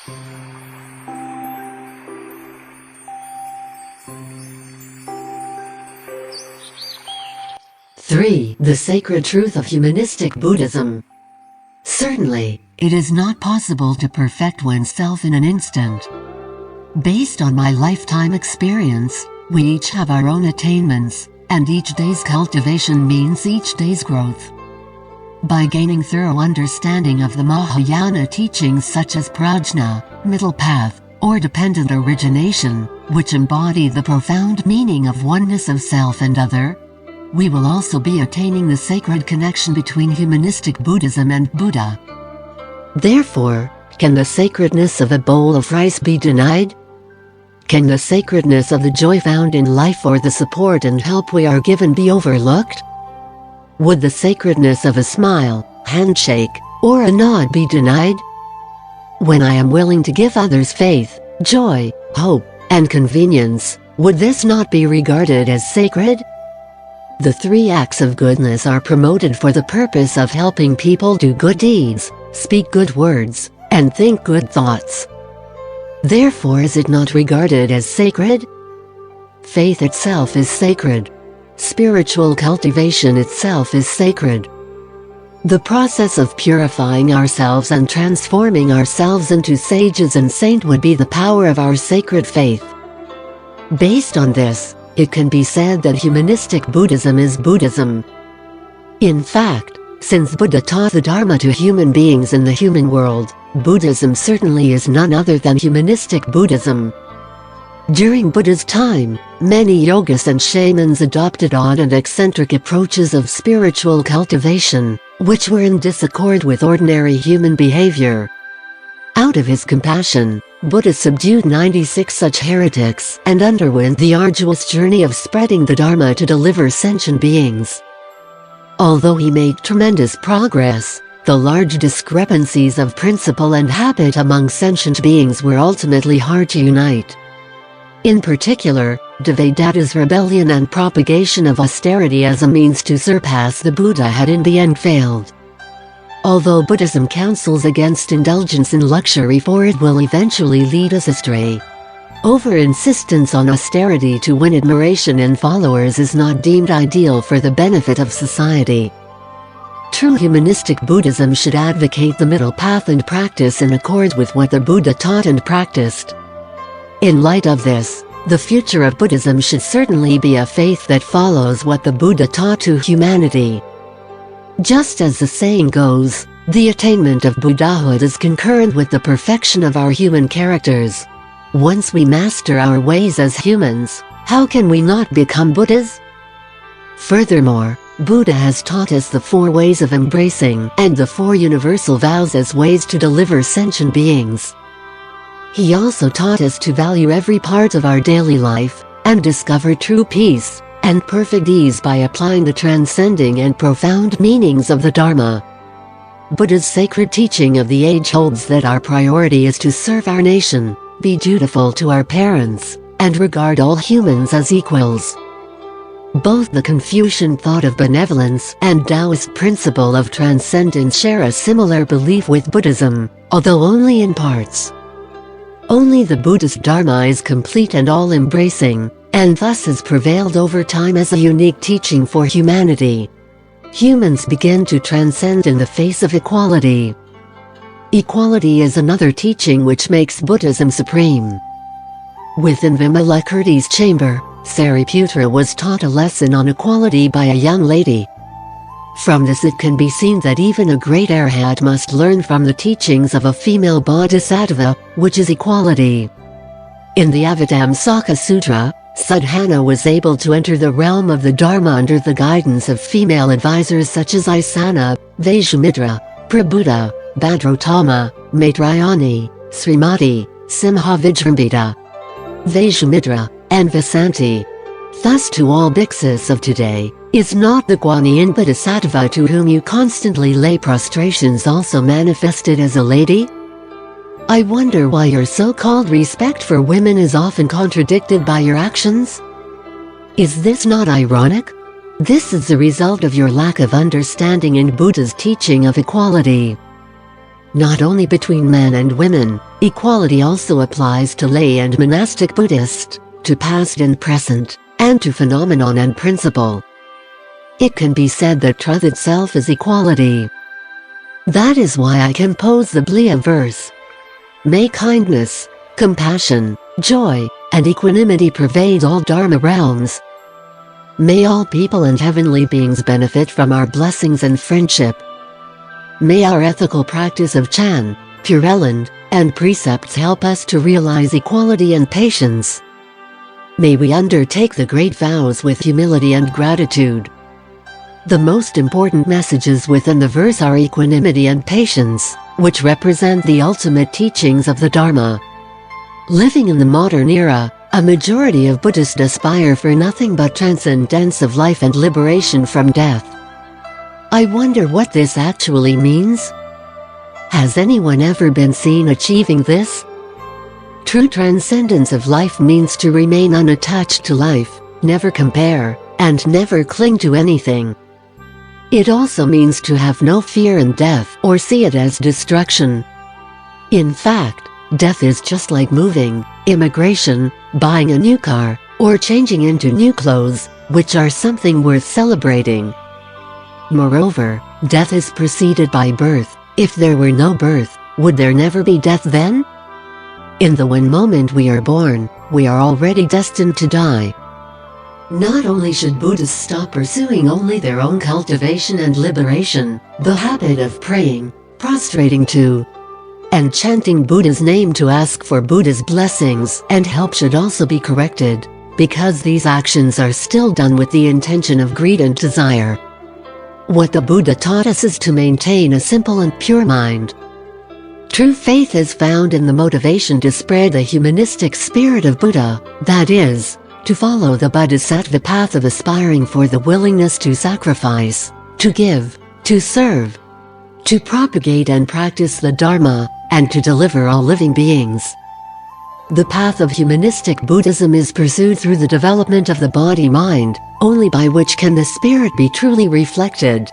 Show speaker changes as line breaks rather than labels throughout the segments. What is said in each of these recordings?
3. The sacred truth of humanistic Buddhism. Certainly, it is not possible to perfect oneself in an instant. Based on my lifetime experience, we each have our own attainments, and each day's cultivation means each day's growth. By gaining thorough understanding of the Mahayana teachings such as prajna, middle path, or dependent origination, which embody the profound meaning of oneness of self and other, we will also be attaining the sacred connection between humanistic Buddhism and Buddha. Therefore, can the sacredness of a bowl of rice be denied? Can the sacredness of the joy found in life or the support and help we are given be overlooked? Would the sacredness of a smile, handshake, or a nod be denied? When I am willing to give others faith, joy, hope, and convenience, would this not be regarded as sacred? The 3 acts of goodness are promoted for the purpose of helping people do good deeds, speak good words, and think good thoughts. Therefore, is it not regarded as sacred? Faith itself is sacred. Spiritual cultivation itself is sacred. The process of purifying ourselves and transforming ourselves into sages and saints would be the power of our sacred faith. Based on this, it can be said that humanistic Buddhism is Buddhism. In fact, since Buddha taught the Dharma to human beings in the human world, Buddhism certainly is none other than humanistic Buddhism. During Buddha's time, many yogas and shamans adopted odd and eccentric approaches of spiritual cultivation, which were in disaccord with ordinary human behavior. Out of his compassion, Buddha subdued 96 such heretics and underwent the arduous journey of spreading the Dharma to deliver sentient beings. Although he made tremendous progress, the large discrepancies of principle and habit among sentient beings were ultimately hard to unite. In particular, Devadatta's rebellion and propagation of austerity as a means to surpass the Buddha had in the end failed. Although Buddhism counsels against indulgence in luxury, for it will eventually lead us astray. Over-insistence on austerity to win admiration in followers is not deemed ideal for the benefit of society. True humanistic Buddhism should advocate the middle path and practice in accord with what the Buddha taught and practiced. In light of this, the future of Buddhism should certainly be a faith that follows what the Buddha taught to humanity. Just as the saying goes, the attainment of Buddhahood is concurrent with the perfection of our human characters. Once we master our ways as humans, how can we not become Buddhas? Furthermore, Buddha has taught us the 4 ways of embracing and the 4 universal vows as ways to deliver sentient beings. He also taught us to value every part of our daily life and discover true peace and perfect ease by applying the transcending and profound meanings of the Dharma. Buddha's sacred teaching of the age holds that our priority is to serve our nation, be dutiful to our parents, and regard all humans as equals. Both the Confucian thought of benevolence and Taoist principle of transcendence share a similar belief with Buddhism, although only in parts. Only the Buddhist Dharma is complete and all-embracing, and thus has prevailed over time as a unique teaching for humanity. Humans begin to transcend in the face of equality. Equality is another teaching which makes Buddhism supreme. Within Vimalakirti's chamber, Sariputra was taught a lesson on equality by a young lady. From this it can be seen that even a great arhat must learn from the teachings of a female bodhisattva, which is equality. In the Avatamsaka Sutra, Sadhana was able to enter the realm of the Dharma under the guidance of female advisors such as Isana, Vajumitra, Prabuddha, Bhadrottama, Maitrayani, Srimati, Simha Vijrambita, Vajumitra, and Vasanti. Thus to all bhiksus of today, is not the Guanyin Bodhisattva to whom you constantly lay prostrations also manifested as a lady? I wonder why your so-called respect for women is often contradicted by your actions? Is this not ironic? This is the result of your lack of understanding in Buddha's teaching of equality. not only between men and women, equality also applies to lay and monastic Buddhists, to past and present, and to phenomenon and principle. It can be said that truth itself is equality. That is why I compose the Blia verse. May kindness, compassion, joy, and equanimity pervade all Dharma realms. May all people and heavenly beings benefit from our blessings and friendship. May our ethical practice of Chan, Pure Land, and precepts help us to realize equality and patience. May we undertake the great vows with humility and gratitude. The most important messages within the verse are equanimity and patience, which represent the ultimate teachings of the Dharma. Living in the modern era, a majority of Buddhists aspire for nothing but transcendence of life and liberation from death. I wonder what this actually means? Has anyone ever been seen achieving this? True transcendence of life means to remain unattached to life, never compare, and never cling to anything. It also means to have no fear in death or see it as destruction. In fact, death is just like moving, immigration, buying a new car, or changing into new clothes, which are something worth celebrating. Moreover, death is preceded by birth. If there were no birth, would there never be death then? In the one moment we are born, we are already destined to die. Not only should Buddhists stop pursuing only their own cultivation and liberation, the habit of praying, prostrating to, and chanting Buddha's name to ask for Buddha's blessings and help should also be corrected, because these actions are still done with the intention of greed and desire. What the Buddha taught us is to maintain a simple and pure mind. True faith is found in the motivation to spread the humanistic spirit of Buddha, that is, to follow the bodhisattva path of aspiring for the willingness to sacrifice, to give, to serve, to propagate and practice the Dharma, and to deliver all living beings. The path of humanistic Buddhism is pursued through the development of the body-mind, only by which can the spirit be truly reflected.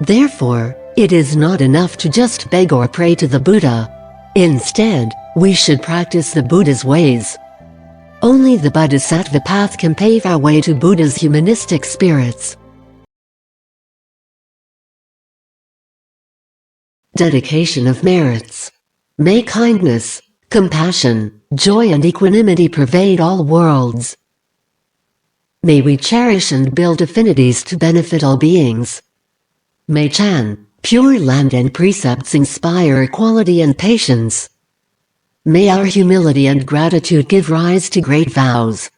Therefore, it is not enough to just beg or pray to the Buddha. Instead, we should practice the Buddha's ways. Only the bodhisattva path can pave our way to Buddha's humanistic spirits. Dedication of merits. May kindness, compassion, joy and equanimity pervade all worlds. May we cherish and build affinities to benefit all beings. May Chan, Pure Land and precepts inspire equality and patience. May our humility and gratitude give rise to great vows.